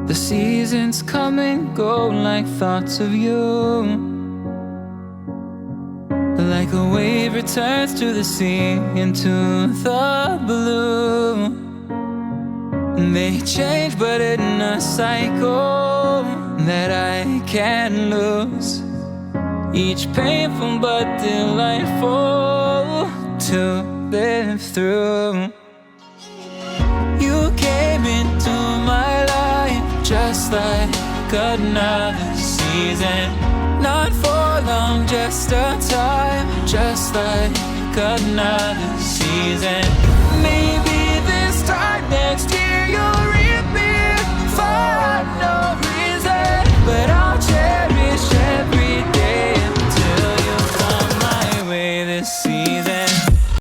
The seasons come and go like thoughts of you. Like a wave returns to the sea, into the blue. They change but in a cycle that I can't lose. Each painful but delightful to live through. You came into my life just like another season. Not for long, just a time, just like another season. Maybe this time next year you'll reappear for no reason, but I'll cherish